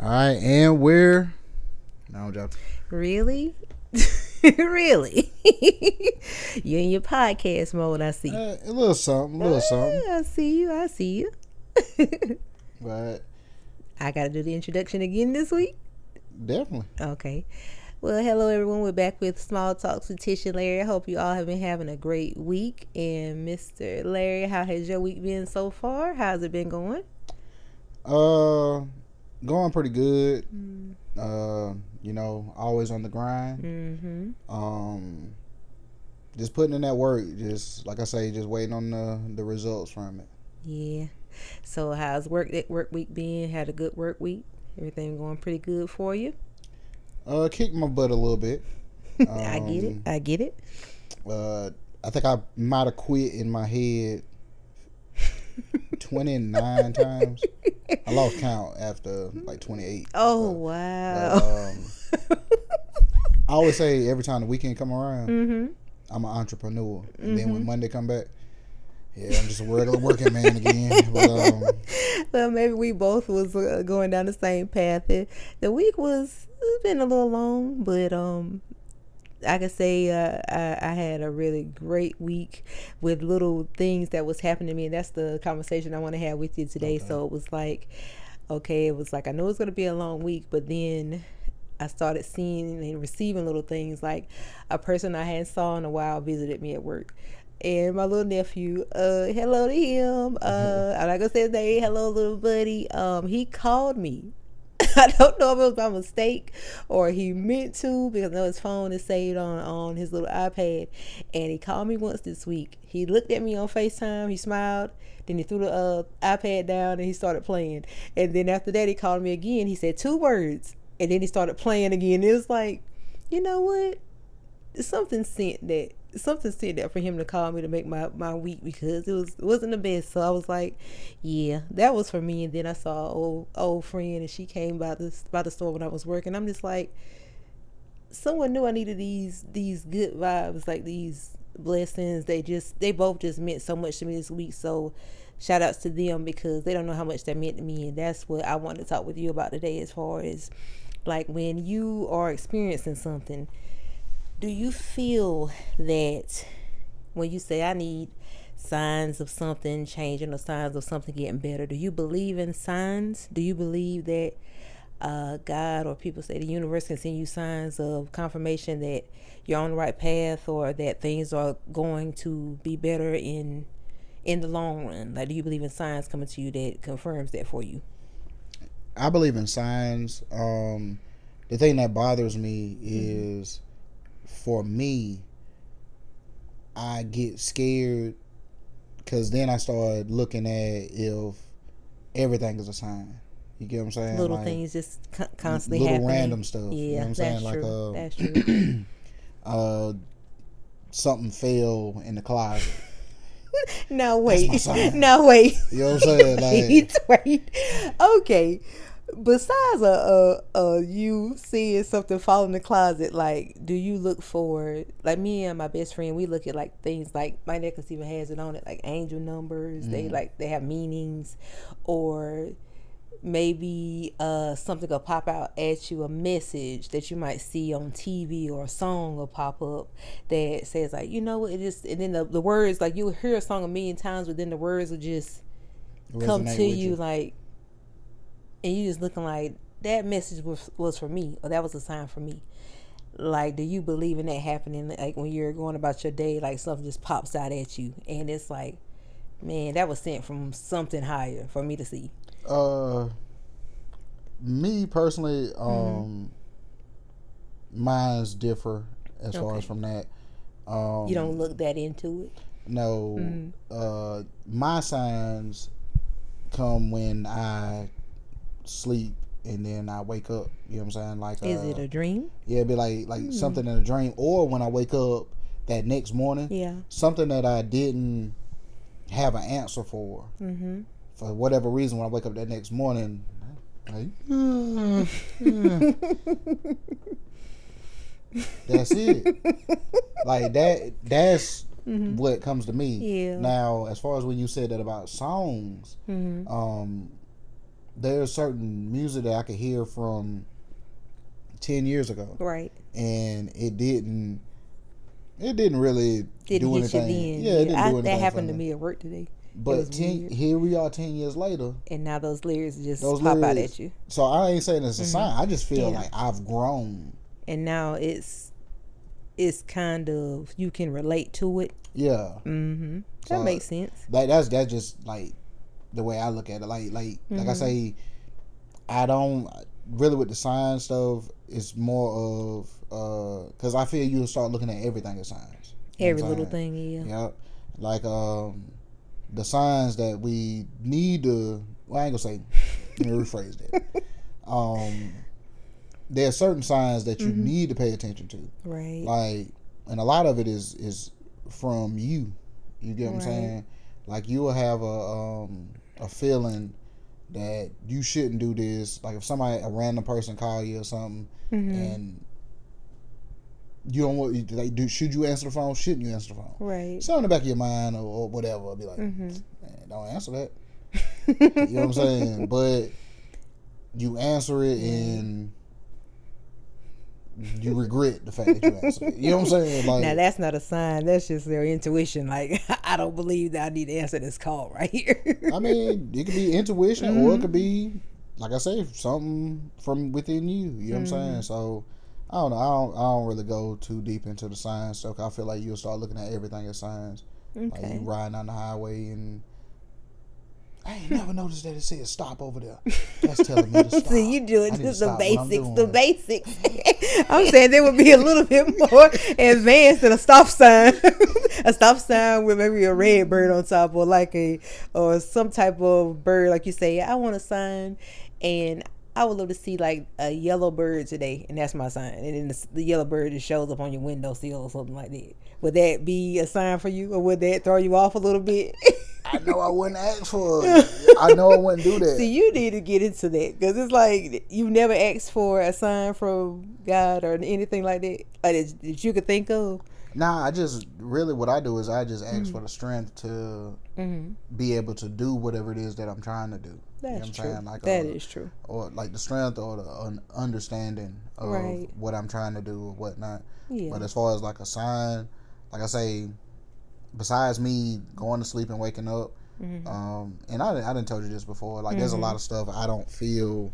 Alright, and we're no joke. Really? Really? You in your podcast mode, I see. A little something, I see you. But I gotta do the introduction again this week? definitely. Okay. Well, hello everyone. We're back with Small Talks with Tish and Larry. I hope you all have been having a great week. And Mr. Larry, how has your week been so far? How's it been going? Going pretty good. Always on the grind. Mm-hmm. Just putting in that work. Just like I say, just waiting on the results from it. Yeah. So how's work week been? Had a good work week? Everything going pretty good for you? Kicked my butt a little bit. I get it. I think I might have quit in my head 29 times. I lost count after like 28. Oh, wow. I always say every time the weekend come around, Mm-hmm. I'm an entrepreneur. And then when Monday come back, yeah, I'm just a regular working man again. But, well, maybe we both was going down the same path. The week it's been a little long, but I could say I had a really great week with little things that was happening to me, and that's the conversation I want to have with you today. Okay. So it was like, I know it's going to be a long week, but then I started seeing and receiving little things, like a person I hadn't saw in a while visited me at work. And my little nephew, hello to him. I'm not gonna say his name. Hello, little buddy. He called me. I don't know if it was by mistake or he meant to, because I know his phone is saved on his little iPad. And he called me once this week. He looked at me on FaceTime. He smiled. Then he threw the iPad down and he started playing. And then after that, he called me again. He said 2 words. And then he started playing again. It was like, you know what? Something sent that for him to call me to make my week, because it wasn't the best. So I was like, yeah, that was for me. And then I saw an old friend, and she came by the store when I was working. I'm just like, someone knew I needed these good vibes, like these blessings. They both just meant so much to me this week. So shout outs to them, because they don't know how much that meant to me. And that's what I wanted to talk with you about today, as far as like when you are experiencing something. Do you feel that when you say I need signs of something changing or signs of something getting better, do you believe in signs? Do you believe that God, or people say the universe, can send you signs of confirmation that you're on the right path, or that things are going to be better in the long run? Like, do you believe in signs coming to you that confirms that for you? I believe in signs. The thing that bothers me is, for me, I get scared, because then I start looking at if everything is a sign. You get what I'm saying? Little like, things just constantly little happening. random stuff. Yeah, you know what I'm saying? that's true. Like, That's true. Something fell in the closet. Now wait. That's my sign. Now wait. You know what I'm saying? Like, wait. Okay. Besides you seeing something fall in the closet, like, do you look for, like me and my best friend, we look at like things like, my necklace even has it on it, like angel numbers. They have meanings, or maybe something will pop out at you, a message that you might see on TV, or a song will pop up that says, like, you know what, it just, and then the words, like, you'll hear a song a million times, but then the words will just come to you, like, and you just looking like, that message was for me, or that was a sign for me. Like, do you believe in that happening? Like, when you're going about your day, like, something just pops out at you, and it's like, man, that was sent from something higher for me to see. Me personally, mine's differ as far as from that. You don't look that into it? No. My signs come when I sleep and then I wake up. You know what I'm saying? Like, is it a dream? Yeah, it'd be like something in a dream, or when I wake up that next morning. Yeah. Something that I didn't have an answer for. For whatever reason, when I wake up that next morning, like, that's it. Like, that's what comes to me. Yeah. Now, as far as when you said that about songs, there's certain music that I could hear from 10 years ago, Right. and it didn't really Didn't do hit you anything. then. Yeah, it didn't do anything. That happened for to me. me at work today. It But was weird. here we are 10 years later. And now those lyrics just Those pop out lyrics. at you. So I ain't saying it's a sign. I just feel Yeah. like I've grown. And now it's kind of, you can relate to it. Yeah. Mm-hmm. That So makes sense. that's just like the way I look at it. Like I say, I don't really with the sign stuff. It's more of because I feel you'll start looking at everything as signs. You know Every what I'm little saying? thing, yeah. Yep. Like the signs that we need to. Well, I ain't gonna say. Let me rephrase that. There are certain signs that you need to pay attention to. Right. Like, and a lot of it is from you. You get what I'm saying? Like you will have a feeling that you shouldn't do this. Like if a random person call you or something, and you don't want, like, should you answer the phone? Shouldn't you answer the phone? Right. So in the back of your mind or whatever, I'll be like, man, don't answer that. You know what I'm saying? But you answer it and you regret the fact that you answered it. You know what I'm saying? Like, now that's not a sign. That's just their intuition. Like, I don't believe that I need to answer this call right here. I mean, it could be intuition or it could be, like I say, something from within you. You know what I'm saying? So I don't know. I don't really go too deep into the signs stuff. I feel like you'll start looking at everything as signs. Okay. Like you riding on the highway and I ain't never noticed that it said stop over there. That's telling me to stop. See, you doing just the basics. The doing. basics. I'm saying there would be a little bit more advanced than a stop sign. A stop sign with maybe a red bird on top, or some type of bird, like you say. I want a sign, and I would love to see like a yellow bird today, and that's my sign. And then the yellow bird just shows up on your windowsill or something like that. Would that be a sign for you, or would that throw you off a little bit? I know I wouldn't ask for it. I know I wouldn't do that. See, you need to get into that because it's like you never asked for a sign from God or anything like that, like that you could think of. Nah, I just really what I do is I just ask for the strength to be able to do whatever it is that I'm trying to do. That's you know what I'm true. saying? Like that is true. Or like the strength or the understanding of what I'm trying to do or whatnot. Yeah. But as far as like a sign, like I say, besides me going to sleep and waking up, and I didn't told you this before. Like there's a lot of stuff I don't feel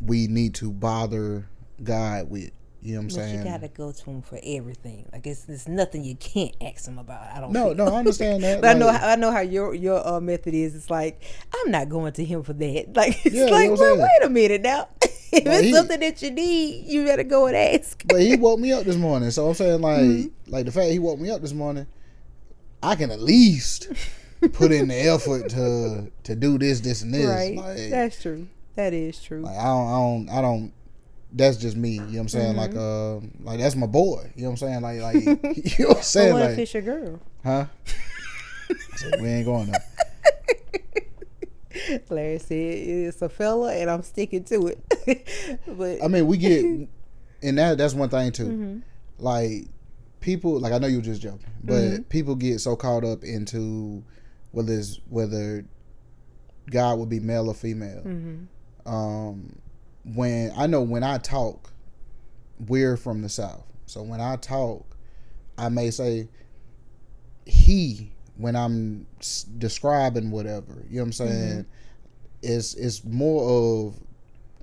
we need to bother God with. You know what I'm saying? You gotta go to him for everything. Like it's nothing you can't ask him about. I don't. No, I understand that. But like, I know how your method is. It's like I'm not going to him for that. Like it's Yeah, like, you know what I'm well, wait a minute now. If Like, it's something that you need, you better go and ask. But he woke me up this morning, so I'm saying like the fact he woke me up this morning, I can at least put in the effort to do this and this. Right, like, that's true. That is true. Like I don't. That's just me. You know what I'm saying? Like that's my boy. You know what I'm saying? Like you know what I'm saying? What Like, if it's your girl? huh? So we ain't going there. Larry said it's a fella, and I'm sticking to it. But I mean, we get, and that's one thing too. Like people, like I know you were just joking, but people get so caught up into whether God would be male or female. When I talk, we're from the South, so when I talk, I may say he when I'm describing whatever. You know what I'm saying? It's more of,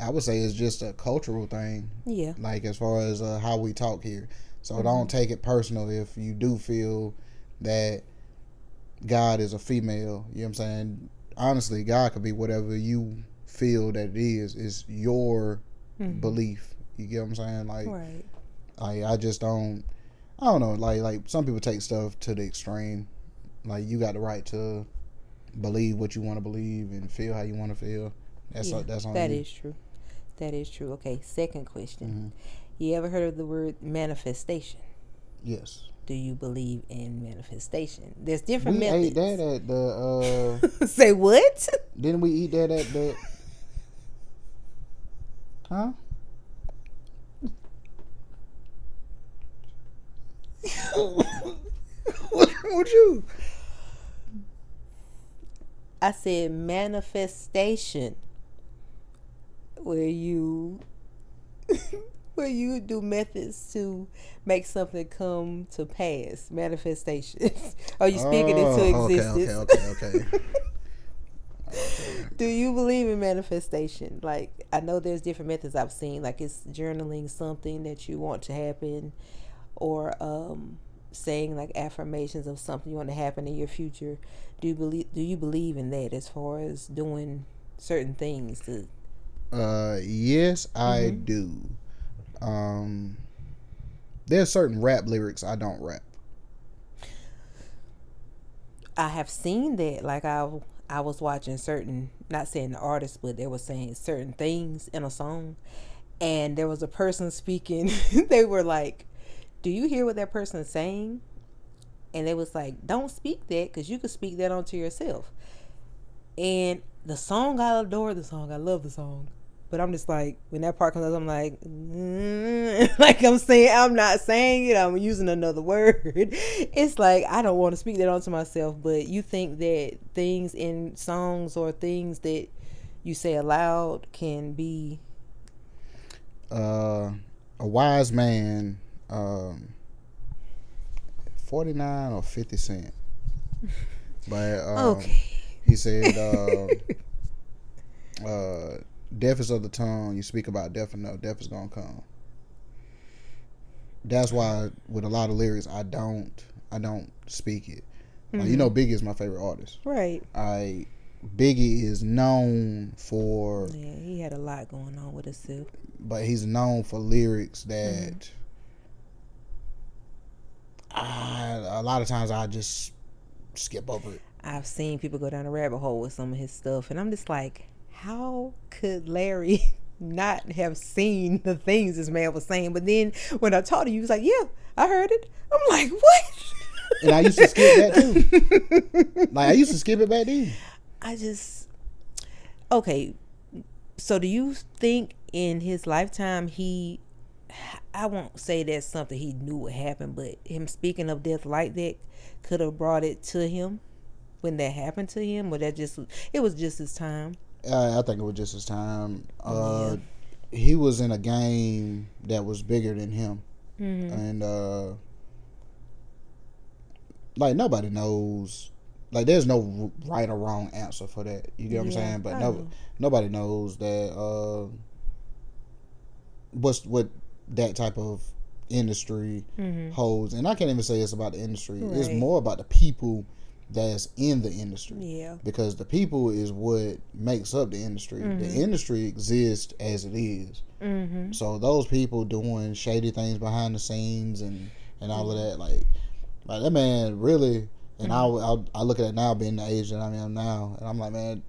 I would say it's just a cultural thing. Yeah. Like as far as how we talk here. So don't take it personal if you do feel that God is a female. You know what I'm saying? Honestly, God could be whatever you feel that it is. It's your belief. You get what I'm saying? Like, right. I just don't. I don't know. Like some people take stuff to the extreme. Like you got the right to believe what you want to believe and feel how you want to feel. That's on that you. is true. That is true. Okay, second question. You ever heard of the word manifestation? Yes. Do you believe in manifestation? There's different We methods. ate that at the. Say what? Didn't we eat that at the? Huh? What's wrong with you? I said manifestation. where you where you do methods to make something come to pass, manifestations. Or you speak it into Oh, existence. okay. Do you believe in manifestation? Like, I know there's different methods I've seen, like it's journaling something that you want to happen, or saying like affirmations of something you want to happen in your future. Do you believe in that as far as doing certain things to Yes, I mm-hmm. do. Um, there's certain rap lyrics I don't rap. I have seen that. Like I was watching certain, not saying the artist, but they were saying certain things in a song, and there was a person speaking. They were like, "Do you hear what that person is saying?" And they was like, "Don't speak that, because you could speak that onto yourself." And the song, I adore the song. I love the song. But I'm just like, when that part comes up, I'm like, like I'm saying, I'm not saying it. I'm using another word. It's like, I don't want to speak that onto myself. But you think that things in songs or things that you say aloud can be. Uh, a wise man, 49 or 50 cent, but Okay. he said, death is of the tongue. You speak about death and know death is gonna come. That's why with a lot of lyrics, I don't speak it. Like, Mm-hmm. Biggie is my favorite artist. Right. Biggie is known for, Yeah, he had a lot going on with himself. but he's known for lyrics Mm-hmm. that a lot of times I just skip over it. I've seen people go down a rabbit hole with some of his stuff, and I'm just like, how could Larry not have seen the things this man was saying? But then when I talked to you, he was like, yeah, I heard it. I'm like, what? And I used to skip that too. Like, I used to skip it back then. I just, okay. So do you think in his lifetime I won't say that's something he knew would happen, but him speaking of death like that could have brought it to him when that happened to him, or that just it was just his time? I think it was just his time. Yeah. He was in a game that was bigger than him, Mm-hmm. and like, nobody knows. Like, there's no right or wrong answer for that. You get what I'm Yeah, saying? But I know. nobody knows that what that type of industry Mm-hmm. holds. And I can't even say it's about the industry. It's Right. more about the people that's in the industry, Yeah. because the people is what makes up the industry. The Mm-hmm. industry exists as it is. Mm-hmm. So those people doing shady things behind the scenes and all of Yeah. that, like that man really. And Mm-hmm. I look at it now, being the age that I am now, and I'm like, man,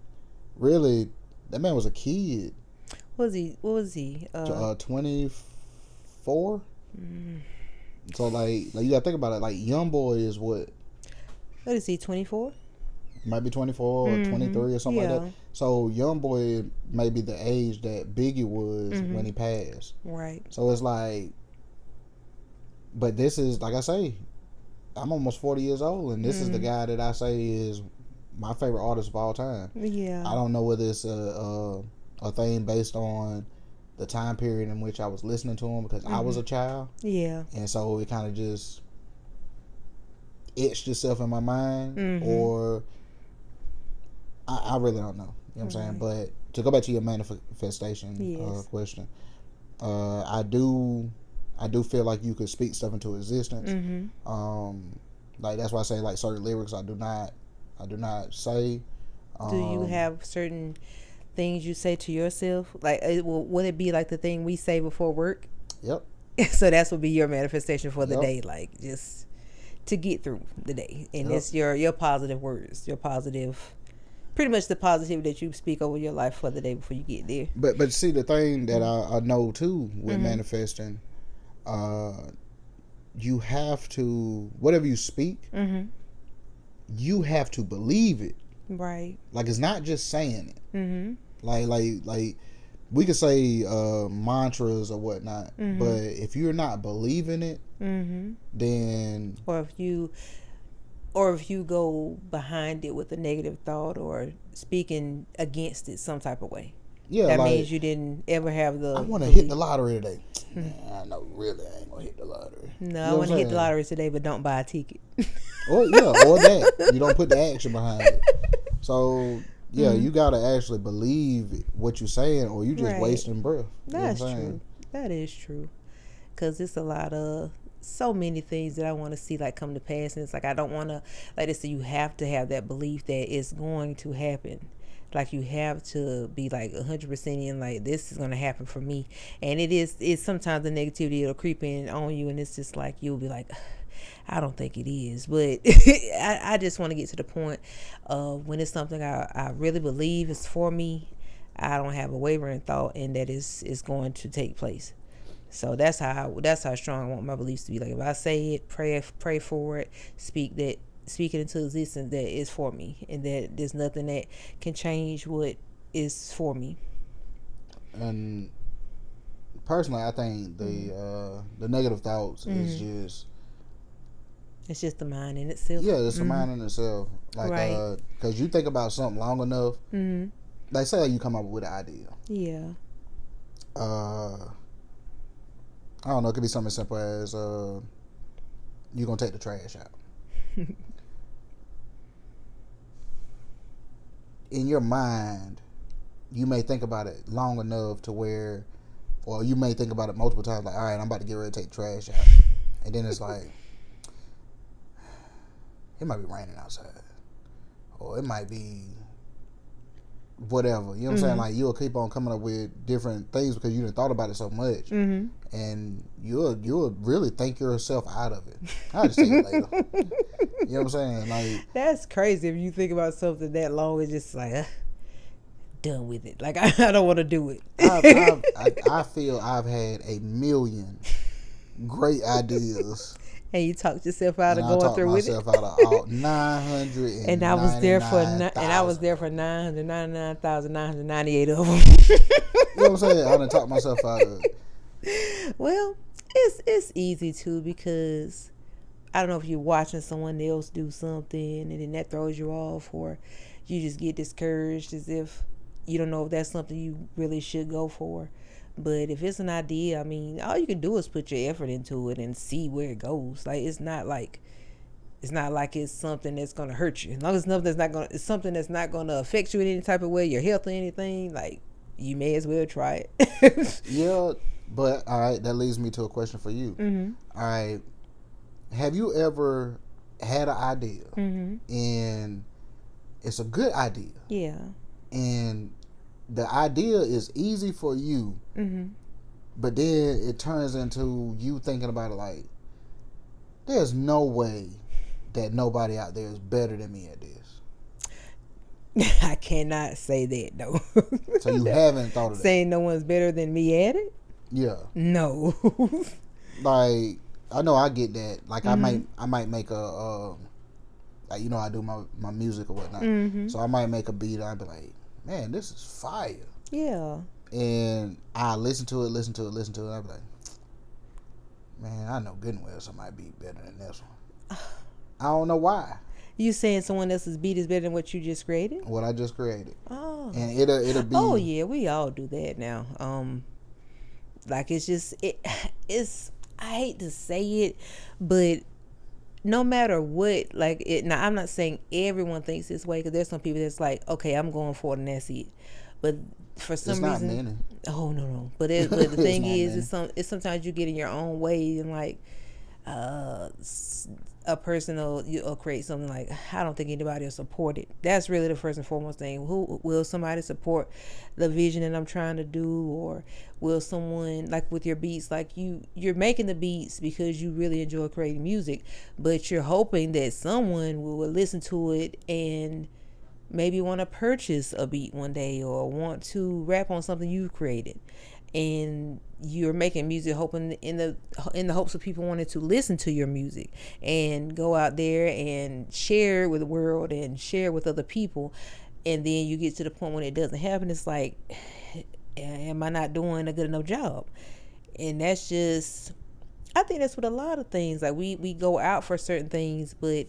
really, that man was a kid. What was he? 24. Mm, So like you gotta think about it. Like, young boy is what, what is he? 24. might be 24 or Mm-hmm. 23 or something like that. Yeah. So young boy may be the age that Biggie was Mm-hmm. when he passed. Right. So it's like, but this is, like I say, I'm almost 40 years old, and this is the Mm-hmm. guy that I say is my favorite artist of all time. Yeah. I don't know whether it's a thing based on the time period in which I was listening to him, because I Mm-hmm. was a child, Yeah. and so it kind of just etched itself in my mind, Mm-hmm. or I really don't know. You know what I'm saying? Right. But to go back to your manifestation Yes. question, I do feel like you could speak stuff into existence. Mm-hmm. Like, that's why I say, like, certain lyrics I do not say. Do you Um, have certain things you say to yourself? Like, would it be like the thing we say before work? yep, So that's would be your manifestation for the yep, day, like just to get through the day, and yep. it's your positive words, your positive, pretty much the positivity that you speak over your life for the day before you get there. But see, the thing that Mm-hmm. I know too with Mm-hmm. manifesting, uh, you have to, whatever you speak, Mm-hmm. you have to believe it. Right. Like, it's not just saying it. Mm-hmm. Like we could say mantras or whatnot, Mm-hmm. but if you're not believing it, Mm-hmm. then Or if you go behind it with a negative thought or speaking against it some type of way. Yeah, That like means you didn't ever have I the want to hit the belief. lottery today. Man, I know really I ain't gonna hit the lottery. No, You I know want what to I'm hit the saying? lottery today, but don't buy a ticket. Or yeah, or that you don't put the action behind it. So yeah, you gotta actually believe what you're saying, or you just Right. wasting breath. You know what I'm That's saying? true. That is true. Because it's a lot of so many things that I want to see like come to pass, and it's like I don't want to like this. So you have to have that belief that it's going to happen. Like you have to be like 100% in like this is going to happen for me, and it is. It's sometimes the negativity will creep in on you, and it's just like you'll be like, I don't think it is, but I just want to get to the point of when it's something I really believe is for me. I don't have a wavering thought, and that is going to take place. So that's how strong I want my beliefs to be. Like if I say it, pray for it, speak it into existence that is for me, and that there's nothing that can change what is for me. And personally, I think the negative thoughts is just It's just the mind in itself. yeah, it's a mind in itself. Like Right. because you think about something long enough, like say like you come up with an idea. Yeah. Uh, I don't know. It could be something as simple as you gonna take the trash out. In your mind, you may think about it long enough to where, or you may think about it multiple times. Like, all right, I'm about to get ready to take the trash out, and then it's like, it might be raining outside, or it might be whatever. You know what I'm saying? Like you'll keep on coming up with different things because you done thought about it so much, and you'll really think yourself out of it. I'll just take it later. You know what I'm saying? Like That's crazy if you think about something that long. It's just like done with it. Like I don't want to do it. I feel I've had a million great ideas, And you talked yourself out and of I going talked through with it. myself out of all 999,000. And I was there for 999,998 of them. You know what I'm saying? I done talked myself out of it. Well, it's easy too because I don't know if you're watching someone else do something and then that throws you off, or you just get discouraged as if you don't know if that's something you really should go for. But if it's an idea, I mean, all you can do is put your effort into it and see where it goes. Like it's not like it's something that's gonna hurt you. As long as it's something that's not gonna affect you in any type of way, your health or anything, like you may as well try it. Yeah, but all right, that leads me to a question for you. All right, have you ever had an idea and it's a good idea, Yeah. and the idea is easy for you, but then it turns into you thinking about it like, there's no way that nobody out there is better than me at this. I cannot say that though. So you haven't thought of that. Saying no one's better than me at it? Yeah. No. Like I know I get that. Like I might make a like, you know, I do my music or whatnot. So I might make a beat and I'd be like, man, this is fire. Yeah. And I listen to it, and I'd be like, man, I know good and well somebody be better than this one. I don't know why. You saying someone else's beat is better than what you just created? What I just created. Oh. And it'll be. Oh yeah, we all do that now. Like it's I hate to say it, but no matter what, like it. Now I'm not saying everyone thinks this way because there's some people that's like, okay, I'm going for it and that's it. But for some It's not reason, many. oh no. But the thing is, many. it's sometimes you get in your own way and like. A person will create something like, I don't think anybody will support it. That's really the first and foremost thing. Who will somebody support the vision that I'm trying to do, or will someone, like with your beats, like you're making the beats because you really enjoy creating music, but you're hoping that someone will listen to it and maybe want to purchase a beat one day or want to rap on something you've created. And you're making music hoping in the hopes of people wanting to listen to your music and go out there and share it with the world and share with other people, and then you get to the point when it doesn't happen, it's like, am I not doing a good enough job? And that's just, I think that's with a lot of things. Like we go out for certain things, but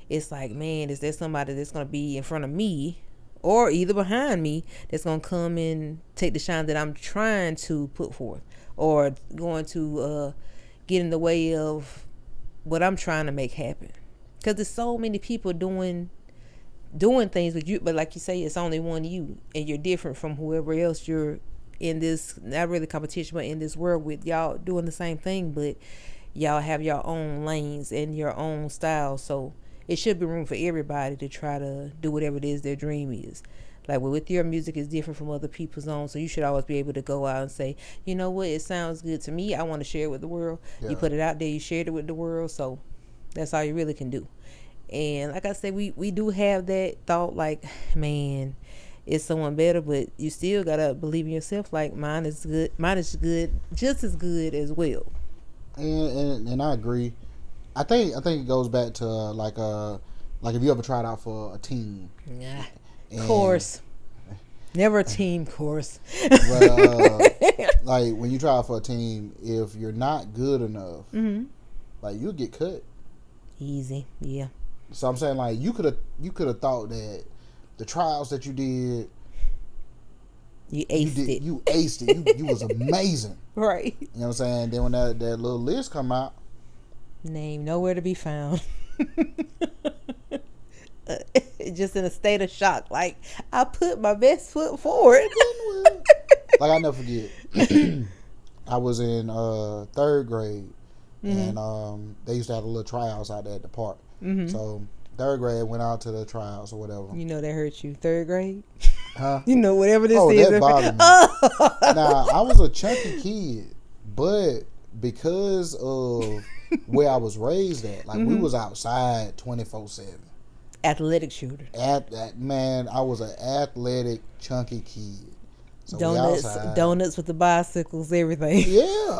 it's like, man, is there somebody that's going to be in front of me or either behind me, that's gonna come and take the shine that I'm trying to put forth, or going to get in the way of what I'm trying to make happen. Because there's so many people doing things with you, but like you say, it's only one you, and you're different from whoever else you're in this, not really competition, but in this world with. Y'all doing the same thing, but y'all have your own lanes and your own style. So it should be room for everybody to try to do whatever it is their dream is. Like with your music is different from other people's own, so you should always be able to go out and say, you know what, it sounds good to me, I want to share it with the world. You put it out there, you shared it with the world, so that's all you really can do. And like I said, we do have that thought, like, man, it's someone better, but you still gotta believe in yourself. Like, mine is good, just as good as well. And I agree. I think it goes back to like if you ever tried out for a team. Yeah, course. Never a team course. But like when you try out for a team, if you're not good enough, like you'll get cut. Easy, yeah. So I'm saying, like, you could have thought that the trials that you did, you aced it. You aced it. You was amazing. Right. You know what I'm saying? Then when that little list come out, name nowhere to be found. Just in a state of shock. Like, I put my best foot forward. Like, I never forget. I was in 3rd grade, and they used to have a little tryouts out there at the park. So 3rd grade went out to the tryouts or whatever. You know that hurt you. 3rd grade? Huh? You know, whatever this is. Oh, that bothered me. Now, I was a chunky kid, but because of where I was raised at, like, we was outside 24/7. Athletic shooter. Man, I was an athletic, chunky kid. So donuts with the bicycles, everything. Yeah.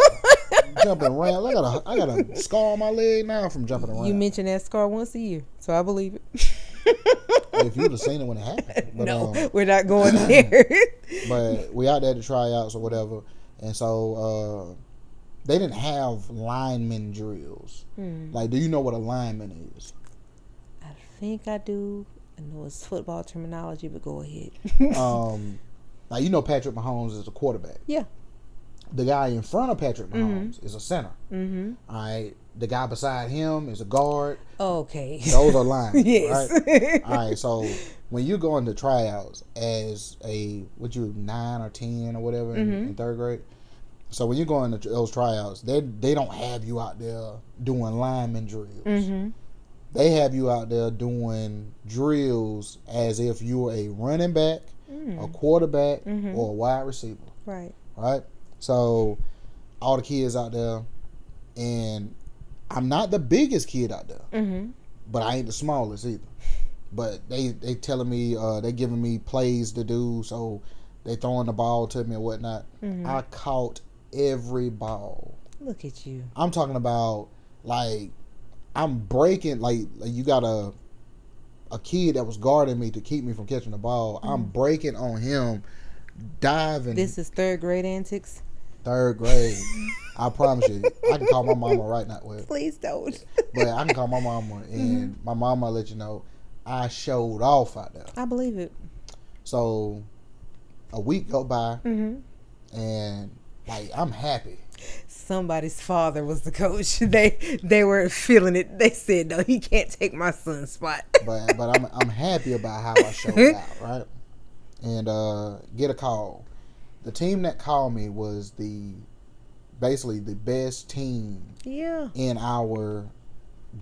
Jumping around. I got a scar on my leg now from jumping around. You mention that scar once a year, so I believe it. If you would have seen it when it happened. But, no, we're not going there. But we out there to tryouts or whatever, and so they didn't have lineman drills. Like, do you know what a lineman is? I think I do. I know it's football terminology, but go ahead. Now, you know Patrick Mahomes is a quarterback. Yeah. The guy in front of Patrick Mahomes is a center. All right. The guy beside him is a guard. Okay. Those are linemen. Yes. Right? All right. So when you go into tryouts as a 9 or 10 or whatever in 3rd grade. So when you go into those tryouts, they don't have you out there doing lineman drills. They have you out there doing drills as if you were a running back, a quarterback, or a wide receiver. Right. Right? So all the kids out there, and I'm not the biggest kid out there, but I ain't the smallest either. But they telling me, they giving me plays to do, so they throwing the ball to me and whatnot. I caught every ball. Look at you. I'm talking about, like, I'm breaking, like you got a kid that was guarding me to keep me from catching the ball. I'm breaking on him, diving. This is 3rd grade antics? 3rd grade. I promise you. I can call my mama right now. Well, please don't. But I can call my mama, and my mama let you know I showed off out there. I believe it. So a week go by, and, like, I'm happy. Somebody's father was the coach. They were feeling it. They said, no, he can't take my son's spot. but I'm happy about how I showed out, right? And get a call. The team that called me was basically the best team in our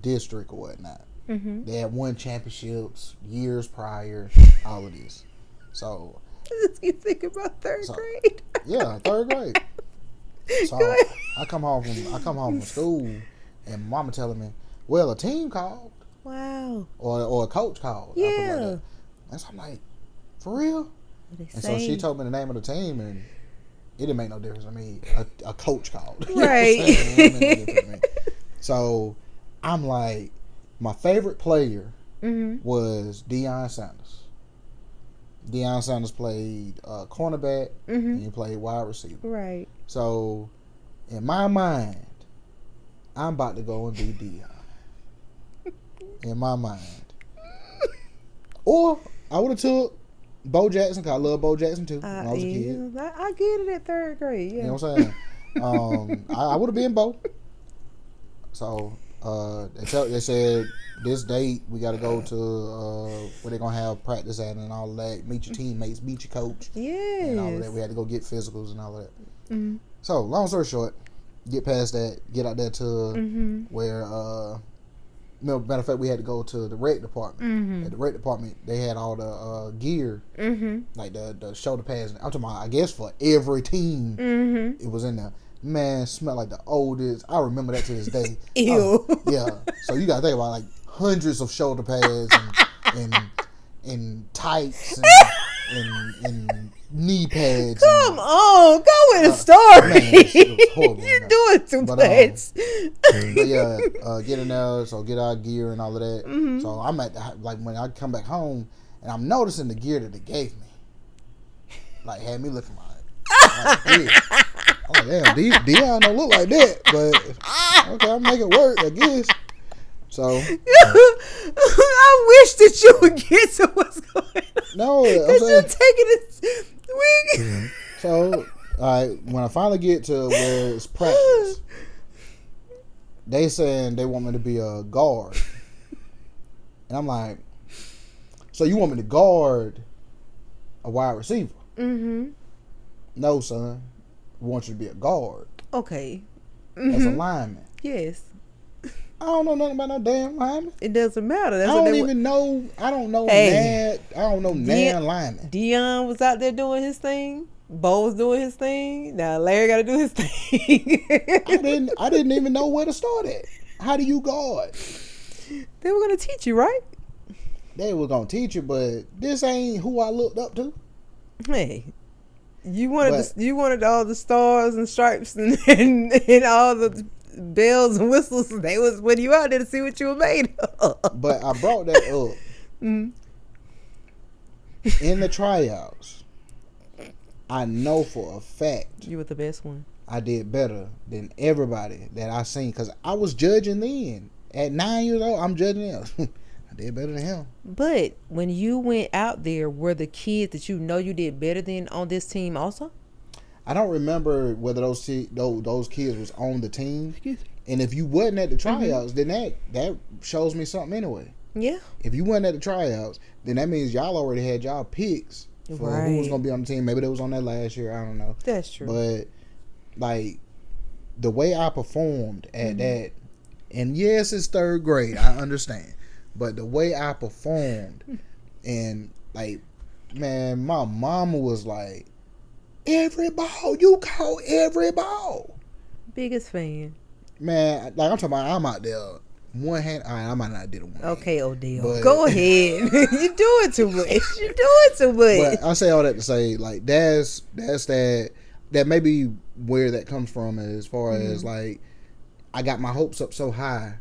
district or whatnot. They had won championships years prior, all of this. So you think about 3rd grade? Yeah, 3rd grade. So I come home from school, and mama telling me, well, a team called. Wow. Or a coach called. Yeah. And so I'm like, for real? And so she told me the name of the team, and it didn't make no difference to me. A coach called. Right. So I'm like, my favorite player was Deion Sanders. Deion Sanders played cornerback, and he played wide receiver. Right. So in my mind, I'm about to go and be Deion. In my mind. Or I would have took Bo Jackson, cause I love Bo Jackson too when I was a kid. I get it at third grade. Yeah. You know what I'm saying? I would have been Bo. So they said this date we got to go to where they're gonna have practice at and all of that. Meet your teammates, meet your coach, and all of that. We had to go get physicals and all of that. Mm-hmm. So long story short, get past that, get out there to where. Matter of fact, we had to go to the rec department. Mm-hmm. At the rec department, they had all the gear, like the shoulder pads. I'm talking about, I guess, for every team, it was in there. Man, smelled like the oldest. I remember that to this day. Ew. Yeah. So you gotta think about like hundreds of shoulder pads and tights and knee pads. Come on, go with the story. Man, it was horrible. You're doing too much. But yeah, get in there, so get our gear and all of that. So I'm at when I come back home and I'm noticing the gear that they gave me, like had me looking like yeah. Oh damn, Dion don't look like that, but okay, I'll make it work, I guess. So I wish that you would get to what's going on. No, because you're taking it. So, when I finally get to where it's practice, they saying they want me to be a guard, and I'm like, so you want me to guard a wide receiver? No, son. We want you to be a guard. Okay. As a lineman. Yes. I don't know nothing about no damn lineman. It doesn't matter. That's I don't even know. I don't know. I don't know nan lineman. Dion was out there doing his thing. Bo was doing his thing. Now Larry got to do his thing. I didn't even know where to start at. How do you guard? They were gonna teach you, right? They were gonna teach you, but this ain't who I looked up to. Hey. You wanted all the stars and stripes and all the bells and whistles. They was when you out there to see what you were made of. But I brought that up in the tryouts. I know for a fact you were the best one. I did better than everybody that I seen, because I was judging then. At 9 years old, I'm judging them. I did better than him. But when you went out there, were the kids that you know you did better than on this team also? I don't remember whether those kids was on the team. And if you wasn't at the tryouts, then that shows me something anyway. Yeah. If you wasn't at the tryouts, then that means y'all already had y'all picks for who was going to be on the team. Maybe they was on that last year. I don't know. That's true. But, like, the way I performed at that, and yes, it's third grade. I understand. But the way I performed, and, like, man, my mama was like, every ball, you caught every ball. Biggest fan. Man, like, I'm talking about, I'm out there, one hand. All right, I might not did it one Okay, hand, Odell. but, go ahead. You're doing too much. You're doing too much. But I say all that to say, like, that's that may be where that comes from, as far as, like, I got my hopes up so high.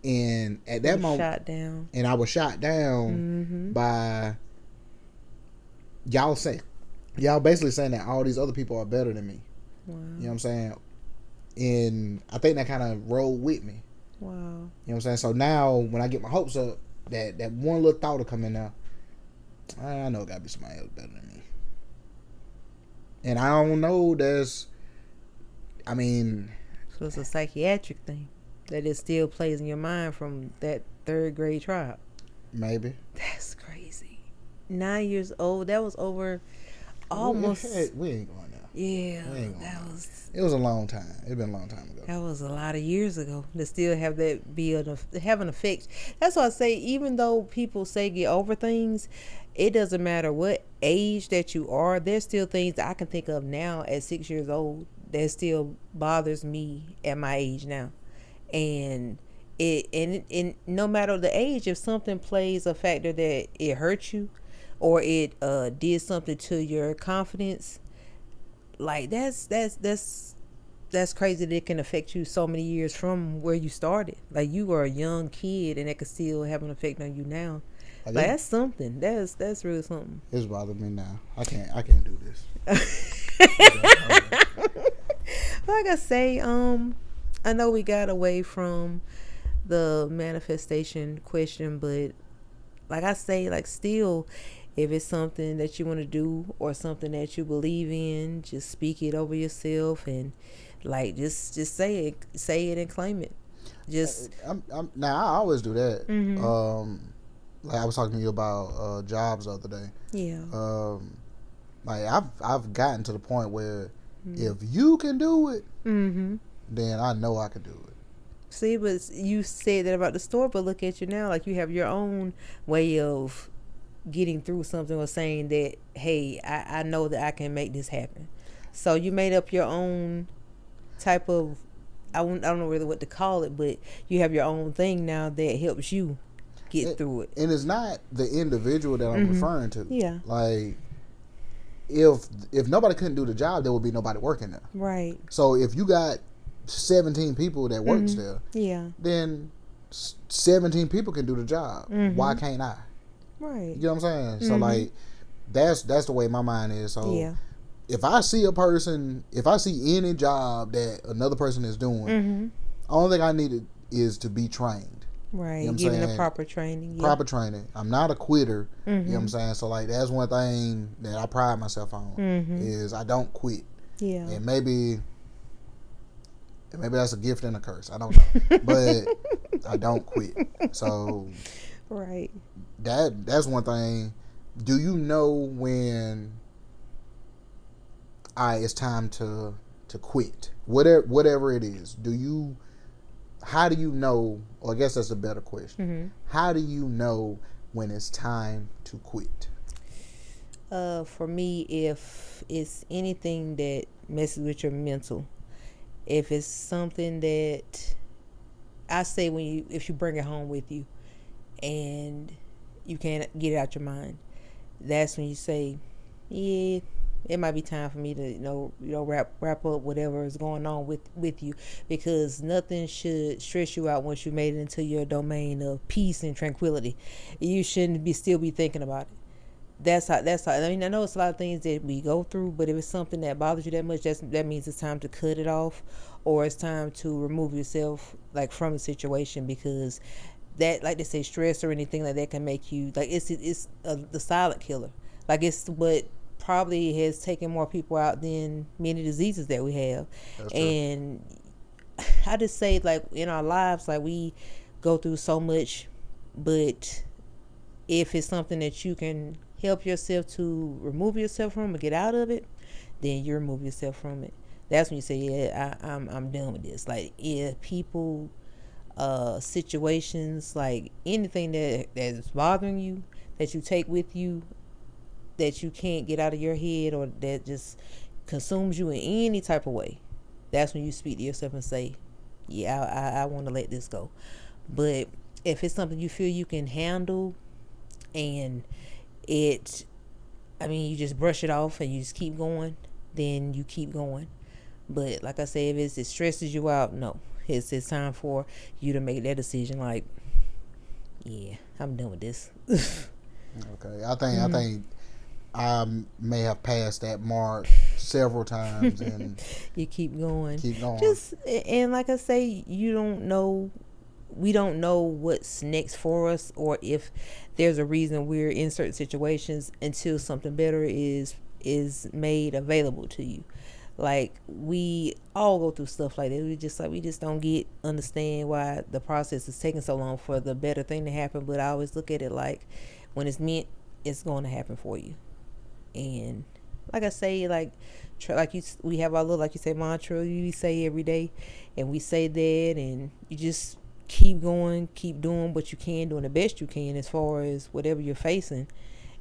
And at that moment, shot down. And I was shot down by y'all basically saying that all these other people are better than me. Wow. You know what I'm saying? And I think that kind of rolled with me. Wow. You know what I'm saying? So now when I get my hopes up, that one little thought will come in now. I know it got to be somebody else better than me. And I don't know, So it's a psychiatric thing that it still plays in your mind from that third grade trial. Maybe. That's crazy. 9 years old. That was over almost. We ain't going there. Yeah. It was a long time. It's been a long time ago. That was a lot of years ago. To still have that have an effect. That's why I say, even though people say get over things, it doesn't matter what age that you are. There's still things I can think of now at 6 years old that still bothers me at my age now. And no matter the age, if something plays a factor that it hurts you or it did something to your confidence, like that's crazy that it can affect you so many years from where you started. Like, you were a young kid and it could still have an effect on you now. Like, that's something. That's really something. It's bothering me now. I can't do this. Like I say, I know we got away from the manifestation question, but like I say, like, still, If it's something that you want to do or something that you believe in, just speak it over yourself and like just say it and claim it. Just Now I always do that. mm-hmm. Like I was talking to you about jobs the other day. Yeah. Like I've gotten to the point where Mm-hmm. if you can do it, Mm-hmm. then I know I can do it. See, but you said that about the store, but look at you now. Like you have your own way of getting through something or saying that, hey, I know that I can make this happen. So you made up your own type of, I don't know really what to call it, but you have your own thing now that helps you get through it. And it's not the individual that I'm referring to. Yeah. Like if nobody couldn't do the job, there would be nobody working there. Right. So if you got 17 people that works there, yeah, then 17 people can do the job. Why can't I? Right. You know what I'm saying? So like that's the way my mind is. So yeah, if I see a person, if I see any job that another person is doing, only thing I need is to be trained. right. You know what I'm Giving the saying? proper training. Yeah. Proper training. I'm not a quitter. You know what I'm saying? So like that's one thing that I pride myself on is I don't quit. Yeah. And maybe that's a gift and a curse. I don't know. But I don't quit. So right. that's one thing. Do you know when it's time to quit? Whatever it is. How do you know, or I guess that's a better question. How do you know when it's time to quit? For me, if it's anything that messes with your mental, if it's something that I say if you bring it home with you and you can't get it out your mind, that's when you say, yeah, it might be time for me to wrap up whatever is going on with you, because nothing should stress you out once you made it into your domain of peace and tranquility. You shouldn't still be thinking about it. That's how I mean, I know it's a lot of things that we go through, but if it's something that bothers you that much, that means it's time to cut it off, or it's time to remove yourself like from the situation, because that, like they say, stress or anything like that can make you like it's the silent killer. Like it's what probably has taken more people out than many diseases that we have. That's true. And I just say, like, in our lives, like, we go through so much, but if it's something that you can help yourself to remove yourself from or get out of it, then you remove yourself from it. That's when you say, yeah, I'm done with this. Like, yeah, people, situations, like anything that is bothering you, that you take with you, that you can't get out of your head, or that just consumes you in any type of way, that's when you speak to yourself and say, yeah, I want to let this go. But if it's something you feel you can handle, and you just brush it off and you just keep going, then you keep going. But like I say, if it stresses you out, no, it's time for you to make that decision. Like, yeah, I'm done with this. Okay, I think I may have passed that mark several times, and you keep going. And like I say, we don't know what's next for us, or if there's a reason we're in certain situations until something better is made available to you. Like, we all go through stuff like that. We just don't understand why the process is taking so long for the better thing to happen. But I always look at it like, when it's meant, it's going to happen for you. And like I say, we have our little, like you say, mantra you say every day, and we say that, and you just keep going, keep doing what you can, doing the best you can as far as whatever you're facing.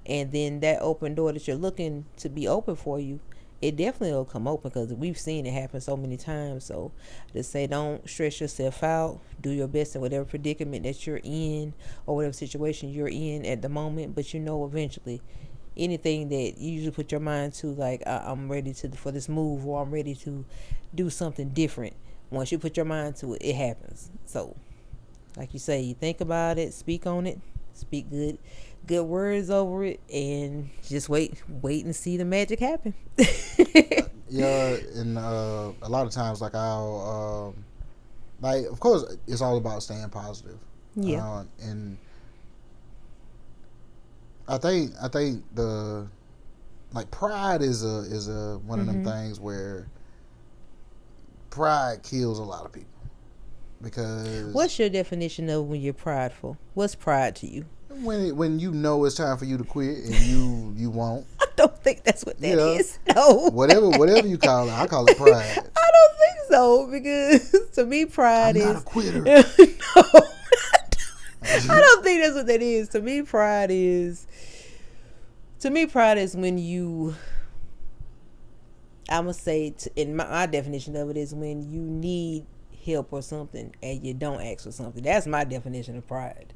And then that open door that you're looking to be open for you, it definitely will come open, because we've seen it happen so many times. So just say, don't stress yourself out. Do your best in whatever predicament that you're in, or whatever situation you're in at the moment. But eventually, anything that you usually put your mind to, like, I'm ready for this move, or I'm ready to do something different, once you put your mind to it, it happens. So like you say, you think about it, speak on it, speak good words over it, and just wait and see the magic happen. Yeah, and a lot of times, like, I'll like, of course, it's all about staying positive. Yeah. And I think the like pride is a one of them things where pride kills a lot of people because What's your definition of when you're prideful? What's pride to you? when you know it's time for you to quit and you won't. I don't think that's what that Yeah. is. No. Whatever you call it, I call it pride. I don't think so because to me pride I'm is not a quitter. No. I don't think that's what that is. To me pride is when you, I'm gonna say in my definition of it is when you need help or something and you don't ask for something. That's my definition of pride.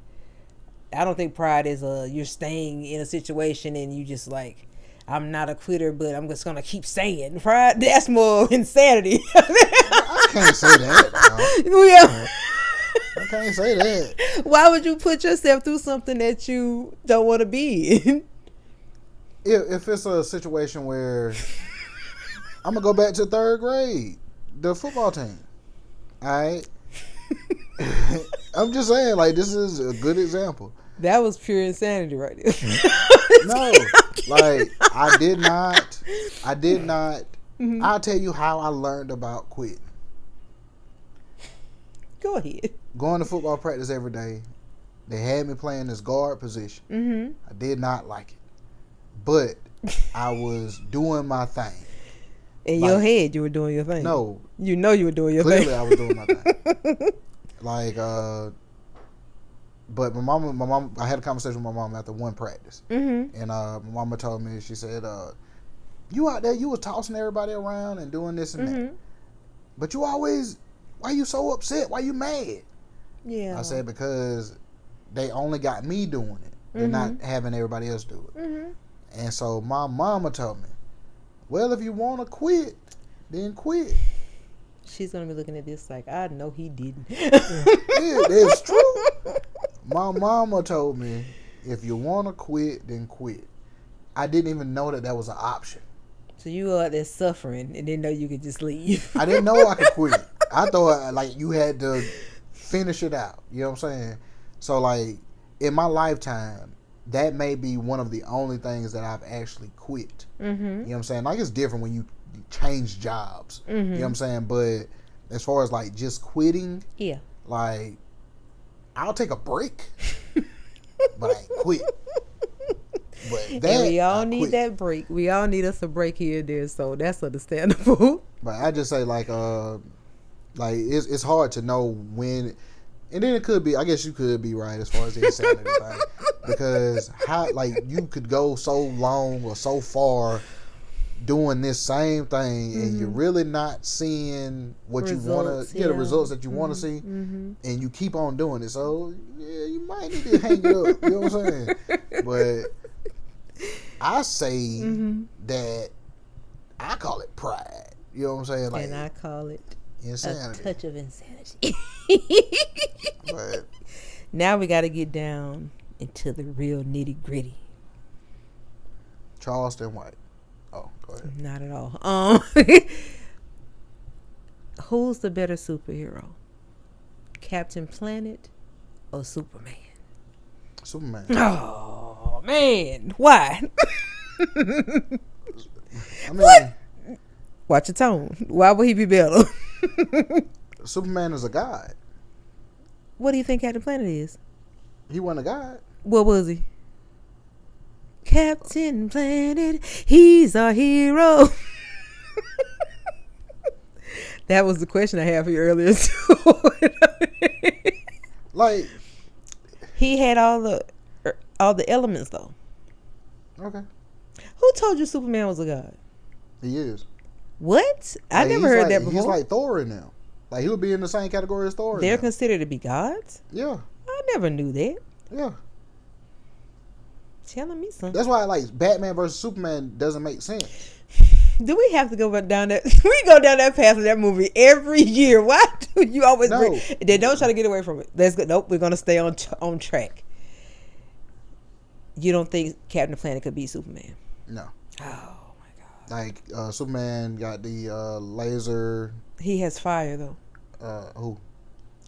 I don't think pride is you're staying in a situation and you just like, I'm not a quitter, but I'm just gonna keep saying pride. That's more insanity. I can't say that. Yeah. I can't say that. Why would you put yourself through something that you don't want to be in? If it's a situation where I'm gonna go back to third grade, the football team. All right. I'm just saying, like, this is a good example. That was pure insanity right there. No, like I did not. Mm-hmm. I'll tell you how I learned about quitting. Go ahead. Going to football practice every day. They had me playing this guard position. Mm-hmm. I did not like it, but I was doing my thing. In your head, you were doing your thing. No, you know you were doing your clearly thing. I was doing my thing. Like, but my mom, I had a conversation with my mom after one practice, and my mama told me, she said, "You out there, you was tossing everybody around and doing this and that, but you always, why you so upset? Why you mad?" Yeah. I said, because they only got me doing it. They're not having everybody else do it. And so my mama told me, well, if you want to quit, then quit. She's going to be looking at this like, I know he didn't. Yeah, it's true. My mama told me, if you want to quit, then quit. I didn't even know that was an option. So you were out there suffering and didn't know you could just leave. I didn't know I could quit. I thought, like, you had to finish it out. You know what I'm saying? So, like, in my lifetime, that may be one of the only things that I've actually quit. You know what I'm saying? Like, it's different when you change jobs. You know what I'm saying? But as far as, like, just quitting, Yeah. like, I'll take a break, but I ain't quit. But that, And we all I need quit. that break. We all need us a break here and there, so that's understandable. But I just say, like it's hard to know when, and then it could be, I guess you could be right as far as the insanity thing, because how, like, you could go so long or so far doing this same thing and you're really not seeing what Results, you want to, the results that you want to see, Mm-hmm. and you keep on doing it. So yeah, you might need to hang it up. You know what I'm saying? But I say that I call it pride. You know what I'm saying? Like, And I call it insanity. a touch of insanity. But Now we got to get down into the real nitty gritty. Charleston White. Oh, go ahead. Not at all. Who's the better superhero? Captain Planet or Superman? Superman. Oh, man. Why? I mean, What? Watch your tone. Why would he be better? Superman is a god. What do you think Captain Planet is? He wasn't a god. What was he? Captain Planet, he's our hero. That was the question I had for you earlier too. Like, He had all the elements though. okay, Who told you Superman was a god? he is. What? I Like, never he's heard like, that before. He's like Thor in now. Like, he would be in the same category as Thor. They're now. considered to be gods? Yeah, I never knew that. yeah. Telling me something. That's why, like, Batman versus Superman doesn't make sense. Do we have to go down that? We go down that path of that movie every year. Why do you always No. bring? They don't try to get away from it. Let's go. Nope, we're gonna stay on track. You don't think Captain Planet could be Superman? No. Oh my god. Like, Superman got the laser. He has fire though. Who?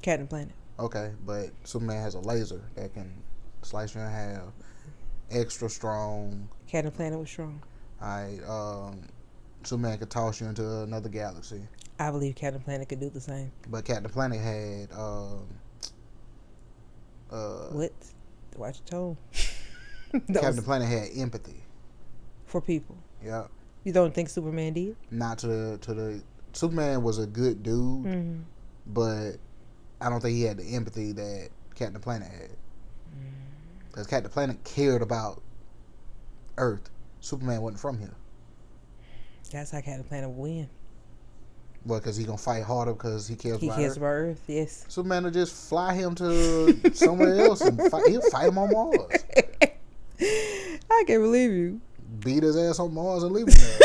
Captain Planet. Okay, but Superman has a laser that can slice you in half. extra strong. Captain Planet was strong. Alright, Superman could toss you into another galaxy. I believe Captain Planet could do the same. But Captain Planet had What? Watch your tone. Captain Planet had empathy for people. Yeah. You don't think Superman did? Not to the Superman was a good dude, but I don't think he had the empathy that Captain Planet had. Because Captain Planet cared about Earth. Superman wasn't from here. That's how Captain Planet will win. Well, because he's going to fight harder because he cares about Earth. He cares about Earth, yes. Superman will just fly him to somewhere else and he'll fight him on Mars. I can't believe you. Beat his ass on Mars and leave him there.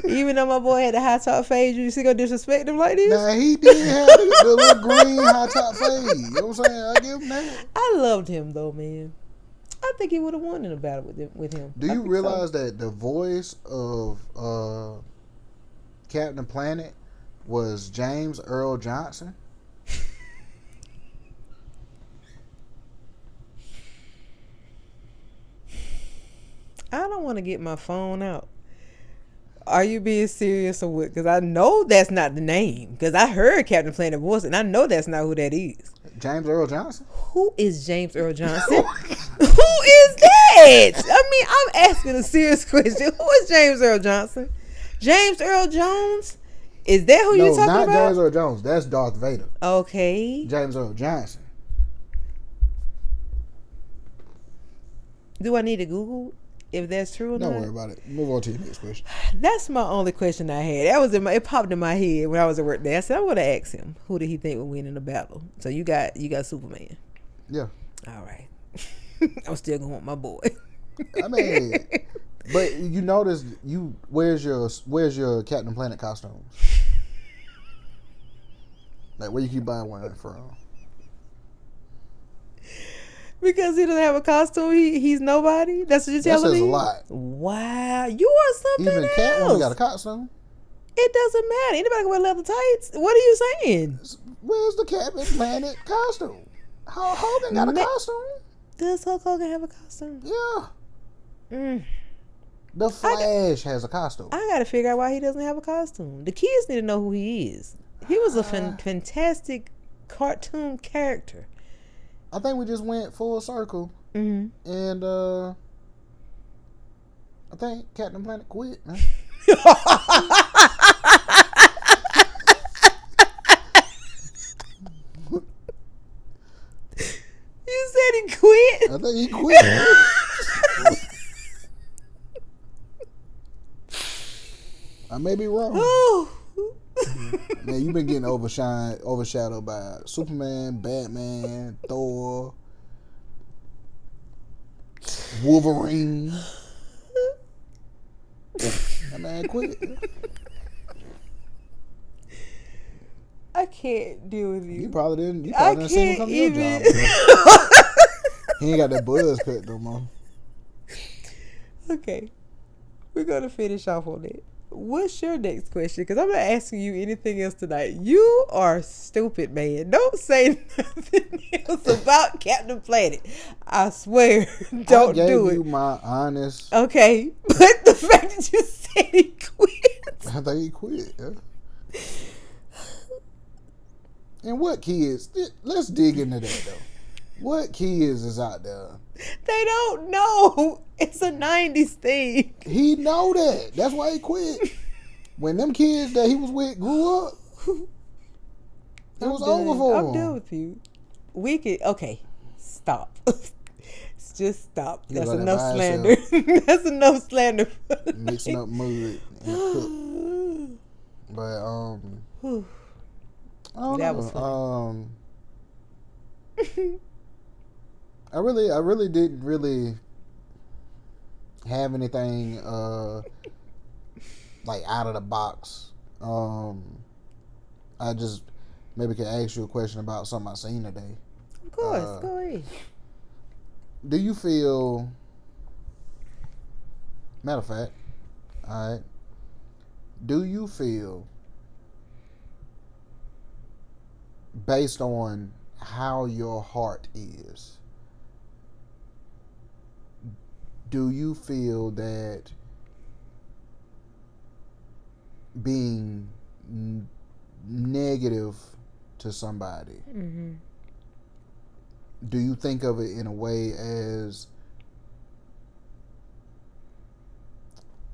Even though my boy had the high top fade, you still gonna disrespect him like this? Nah, he did have the little green high top fade. You know what I'm saying? I give him that. I loved him though, man. I think he would have won in a battle with him. Do you realize that the voice of Captain Planet was James Earl Johnson? I don't want to get my phone out. Are you being serious or what? Because I know that's not the name. Because I heard Captain Planet voice, and I know that's not who that is. James Earl Johnson? Who is James Earl Johnson? Who is that? I mean, I'm asking a serious question. Who is James Earl Johnson? James Earl Jones? Is that who you're talking about? No, not James Earl Jones. That's Darth Vader. Okay. James Earl Johnson. Do I need to Google if that's true or not? Don't worry about it. Move on to your next question. That's my only question I had. That was it popped in my head when I was at work there. I said I would have asked him who did he think would win in the battle. So you got Superman. Yeah. All right. I'm still gonna want my boy. I mean, but you notice where's your Captain Planet costumes? Like where you keep buying one from? Because he doesn't have a costume, he's nobody. That's what you're telling me. That says a lot. Wow, you are something Even else. Catwoman got a costume. It doesn't matter. Anybody can wear leather tights. What are you saying? Where's the Captain Planet costume? Hulk Hogan got a costume. Does Hulk Hogan have a costume? Yeah. The Flash has a costume. I gotta figure out why he doesn't have a costume. The kids need to know who he is. He was a fantastic cartoon character. I think we just went full circle. And I think Captain Planet quit, man. You said he quit? I think he quit. I may be wrong. Man, you've been getting overshadowed by Superman, Batman, Thor, Wolverine. That man quit. I can't deal with you. You probably didn't. You probably didn't see him come to your job. He ain't got that buzz cut no more. Okay, we're gonna finish off on that. What's your next question? Because I'm not asking you anything else tonight. You are stupid, man. Don't say nothing else about Captain Planet. I swear. Don't do it. I gave you my honest. Okay, but the fact that you said he quit. I think he quit. Yeah. And what kids? Let's dig into that though. What kids is out there? They don't know. It's a 90s thing. He know that. That's why he quit. When them kids that he was with grew up, it was over for him. I'm done with you. Okay, stop. Just stop. That's enough slander. That's enough slander. Mixing up mud and cook. But I don't that know. was funny. I really didn't really have anything like out of the box. I just maybe could ask you a question about something I seen today. Of course, go ahead. Do you feel? Matter of fact, all right. Do you feel, based on how your heart is, do you feel that being negative to somebody, do you think of it in a way as,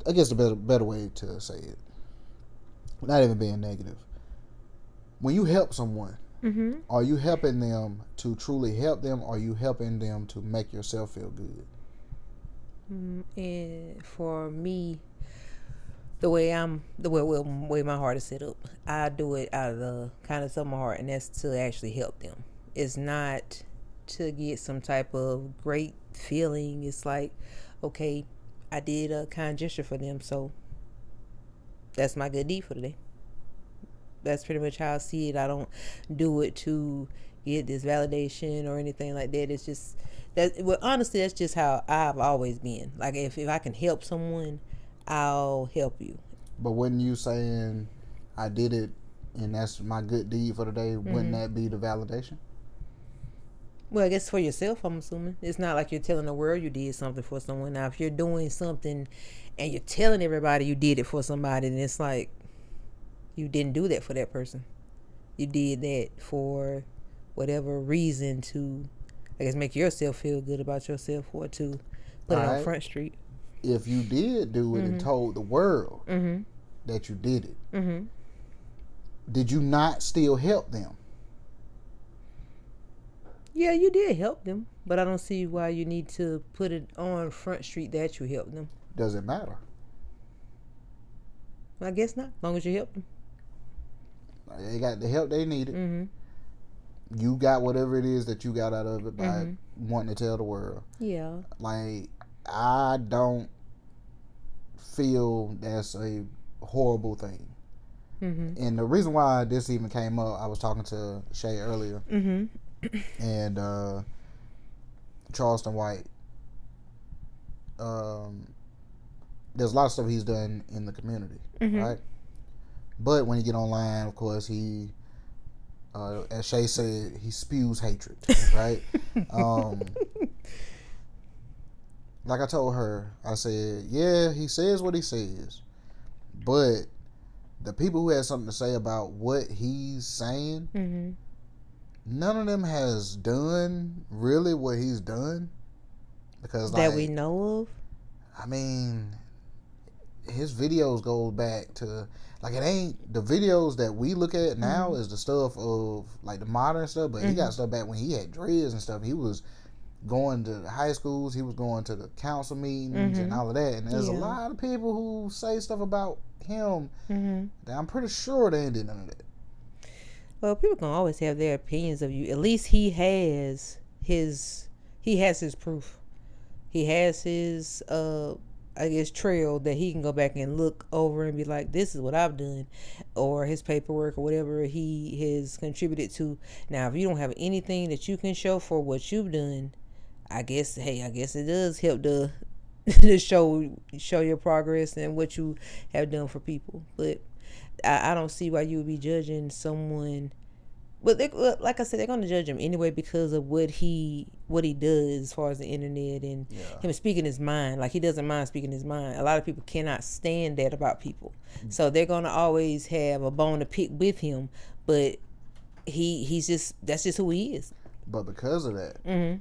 I guess the better way to say it, not even being negative, when you help someone, are you helping them to truly help them, or are you helping them to make yourself feel good? And for me, the way my heart is set up, I do it out of the kindness of my heart, and that's to actually help them. It's not to get some type of great feeling. It's like, okay, I did a kind gesture for them, so that's my good deed for the day. That's pretty much how I see it. I don't do it to get this validation or anything like that. It's just that. Well, honestly, that's just how I've always been. Like if I can help someone, I'll help you. But when you saying I did it and that's my good deed for the day, wouldn't that be the validation? Well, I guess for yourself, I'm assuming. It's not like you're telling the world you did something for someone. Now, if you're doing something and you're telling everybody you did it for somebody, then it's like you didn't do that for that person. You did that for whatever reason to, I guess, make yourself feel good about yourself or to put it on Front Street. If you did do it and told the world that you did it, did you not still help them? Yeah, you did help them, but I don't see why you need to put it on Front Street that you helped them. Does it matter? I guess not, as long as you helped them. They got the help they needed. You got whatever it is that you got out of it by wanting to tell the world. Yeah. Like, I don't feel that's a horrible thing. And the reason why this even came up, I was talking to Shay earlier, and Charleston White. There's a lot of stuff he's done in the community, right? But when you get online, of course, he, as Shay said, he spews hatred, right? Like I told her, I said, yeah, he says what he says, but the people who have something to say about what he's saying, none of them has done really what he's done. Because that we know of. I mean, his videos go back to, like, it ain't the videos that we look at now is the stuff of like the modern stuff, but he got stuff back when he had dreads and stuff. He was going to high schools, he was going to the council meetings and all of that, and there's a lot of people who say stuff about him that I'm pretty sure they ain't did none of that. Well, people can always have their opinions of you. At least he has his proof. He has his I guess trail that he can go back and look over and be like, this is what I've done, or his paperwork or whatever he has contributed to. Now, if you don't have anything that you can show for what you've done, I guess it does help to show your progress and what you have done for people. But I don't see why you would be judging someone. But like I said, they're going to judge him anyway because of what he does as far as the internet and him speaking his mind. Like, he doesn't mind speaking his mind. A lot of people cannot stand that about people, so they're going to always have a bone to pick with him. But that's just who he is. But because of that,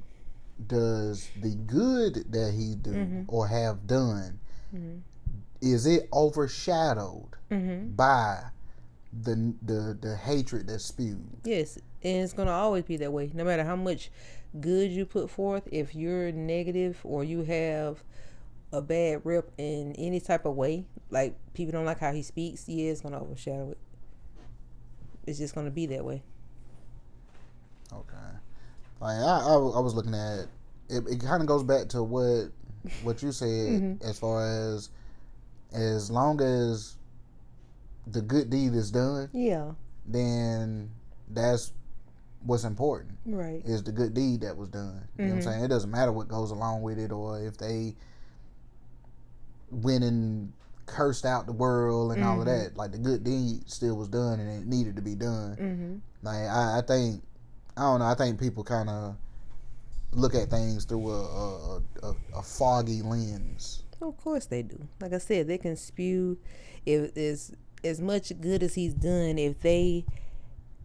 does the good that he do or have done, is it overshadowed by the hatred that's spewed? Yes, and it's gonna always be that way. No matter how much good you put forth, if you're negative or you have a bad rep in any type of way, like people don't like how he speaks, it's gonna overshadow it. It's just gonna be that way. Okay. Like I was looking at it. It kind of goes back to what you said as far as long as the good deed is done, then that's what's important. Right. Is the good deed that was done. You know what I'm saying? It doesn't matter what goes along with it, or if they went and cursed out the world and all of that. Like, the good deed still was done and it needed to be done. Like, I think, I don't know, I think people kind of look at things through a foggy lens. Of course they do. Like I said, they can spew if there's as much good as he's done. If they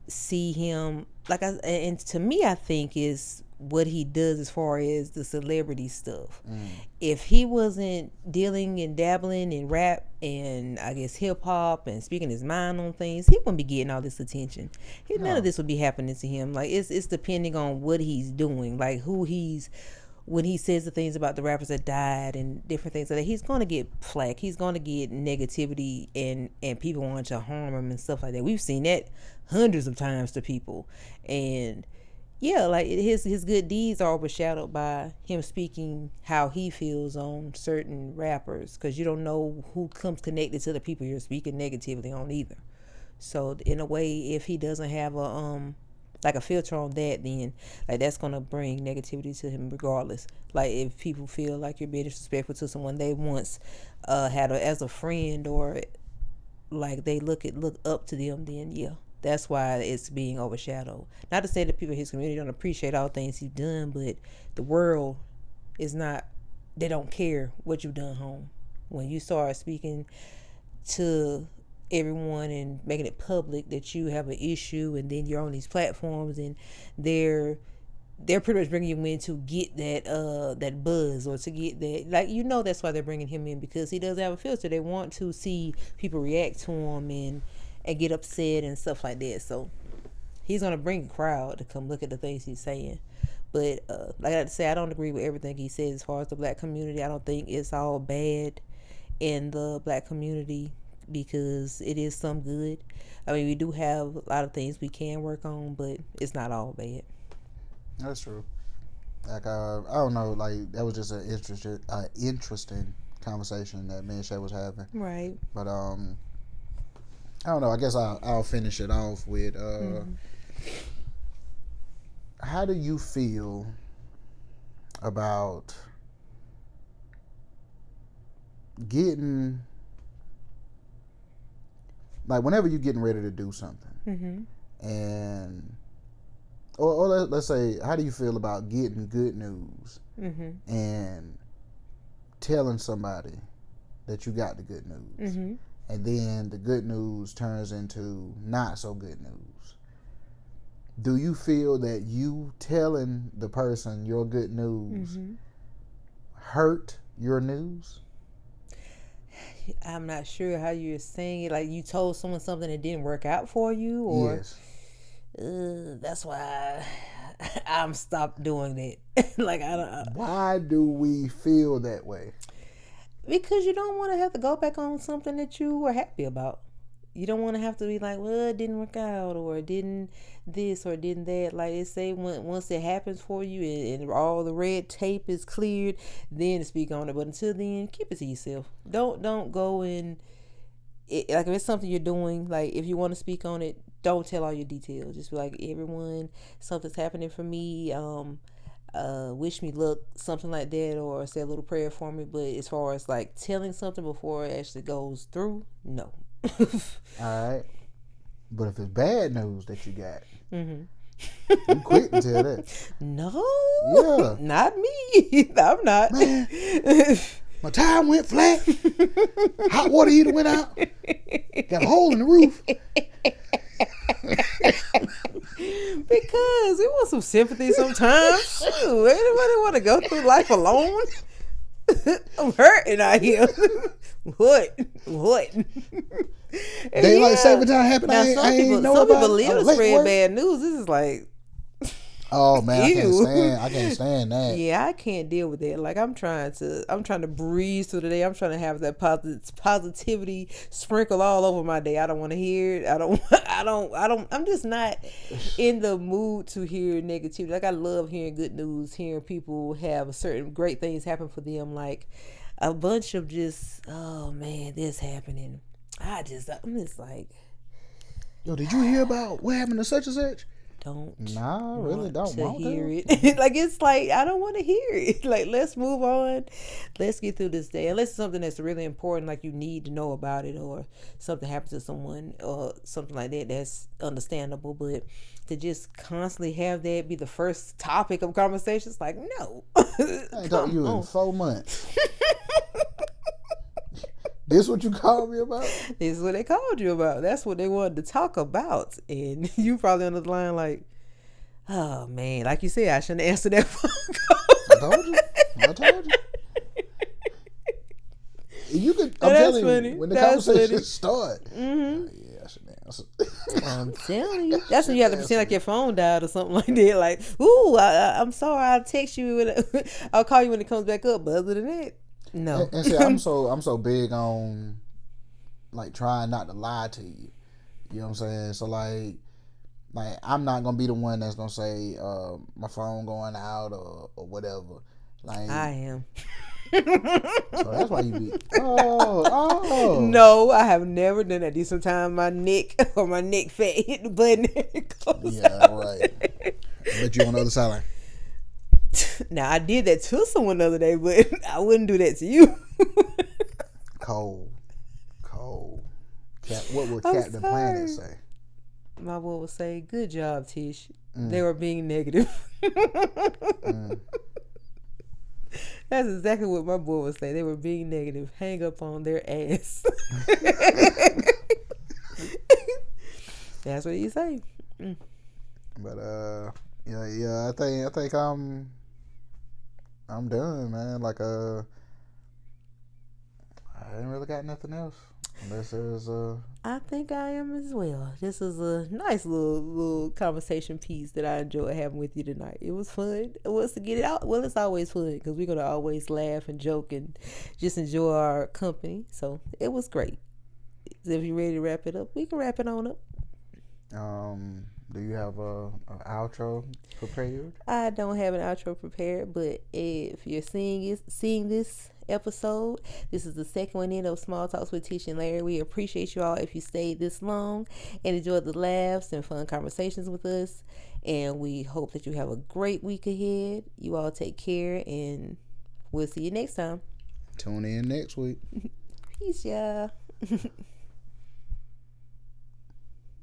see him, and to me, I think is what he does as far as the celebrity stuff. If he wasn't dealing and dabbling in rap and I guess hip hop and speaking his mind on things, he wouldn't be getting all this attention. None of this would be happening to him. Like it's depending on what he's doing, like who he's. When he says the things about the rappers that died and different things like that, he's going to get flack. He's going to get negativity and people want to harm him and stuff like that. We've seen that hundreds of times to people. And yeah, like his good deeds are overshadowed by him speaking how he feels on certain rappers, because you don't know who comes connected to the people you're speaking negatively on either. So in a way, if he doesn't have a filter on that, then like that's gonna bring negativity to him regardless. Like if people feel like you're being disrespectful to someone they once had as a friend, or like they look up to them, then yeah, that's why it's being overshadowed. Not to say that people in his community don't appreciate all things he's done, but the world is not, they don't care what you've done home. When you start speaking to everyone and making it public that you have an issue, and then you're on these platforms and they're pretty much bringing you in to get that buzz, or to get that, like, that's why they're bringing him in, because he doesn't have a filter. They want to see people react to him and get upset and stuff like that. So he's gonna bring a crowd to come look at the things he's saying. But like I say, I don't agree with everything he says as far as the black community. I don't think it's all bad in the black community, because it is some good. I mean, we do have a lot of things we can work on, but it's not all bad. That's true. Like I don't know, like that was just an interesting conversation that me and Shay was having. Right. But I don't know. I guess I'll finish it off with how do you feel about getting, like, whenever you're getting ready to do something, and or let's say, how do you feel about getting good news and telling somebody that you got the good news, and then the good news turns into not so good news? Do you feel that you telling the person your good news hurt your news? I'm not sure how you're saying it. Like, you told someone something that didn't work out for you, or yes. That's why I'm stopped doing that. Like, I don't. Why do we feel that way? Because you don't want to have to go back on something that you were happy about. You don't want to have to be like, well, it didn't work out, or it didn't this, or didn't that. Like they say, once it happens for you and all the red tape is cleared, then speak on it. But until then, keep it to yourself. Don't go and like, if it's something you're doing, like if you want to speak on it, don't tell all your details. Just be like, everyone, something's happening for me. Wish me luck, something like that, or say a little prayer for me. But as far as like telling something before it actually goes through, no. Alright. But if it's bad news that you got, you quick to tell that. No. Yeah. Not me. I'm not. Man, my tire went flat. Hot water heater went out. Got a hole in the roof. Because we want some sympathy sometimes. Shoot, anybody want to go through life alone? I'm hurting out here. What? They like say every time happened. Now, I ain't know some about people it. live to spread bad news. This is like, oh man, ew. I can't stand that. Yeah, I can't deal with that. Like, I'm trying to breeze through the day. I'm trying to have that positivity sprinkle all over my day. I don't want to hear it. I'm just not in the mood to hear negativity. Like, I love hearing good news, hearing people have certain great things happen for them. Like, a bunch of just, oh man, this happening. I'm just like, yo, did you hear about what happened to such and such? don't Nah, I really don't to want hear to. it. Like, it's like, I don't want to hear it. Like, let's move on. Let's get through this day. Unless it's something that's really important, like you need to know about it, or something happens to someone or something like that, that's understandable. But to just constantly have that be the first topic of conversation, it's like, no. I ain't talked to Come you in on. 4 months. This what you called me about? This is what they called you about. That's what they wanted to talk about. And you probably on the line like, oh man, like you said, I shouldn't answer that phone call. I told you. You could. I'm That's telling funny. you, when the That's conversation funny. start, Mm-hmm. yeah, I should answer. I'm telling you. That's when you have to pretend like your phone died or something like that. Like, ooh, I'm sorry, I'll text you when I'll call you when it comes back up. But other than that, no. And see, I'm so big on like trying not to lie to you. You know what I'm saying? So like I'm not gonna be the one that's gonna say my phone going out or whatever. Like I am. so that's why you be oh No, I have never done that. Sometimes my neck or my neck fat hit the button. yeah, right. But you on the other side like Now, I did that to someone the other day, but I wouldn't do that to you. cold. What would Captain Planet say? My boy would say, good job, Tish. They were being negative. That's exactly what my boy would say. They were being negative. Hang up on their ass. That's what he say. But yeah, I think I'm done, man. Like I ain't really got nothing else. Unless there's I think I am as well. This is a nice little conversation piece that I enjoyed having with you tonight. It was fun. It was to get it out. Well, it's always fun because we're gonna always laugh and joke and just enjoy our company. So it was great. If you're ready to wrap it up, we can wrap it on up. do you have a outro prepared? I don't have an outro prepared, but if you're seeing this episode, this is the second one in of Small Talks with Tish and Larry. We appreciate you all if you stayed this long and enjoyed the laughs and fun conversations with us. And we hope that you have a great week ahead. You all take care, and we'll see you next time. Tune in next week. Peace, y'all.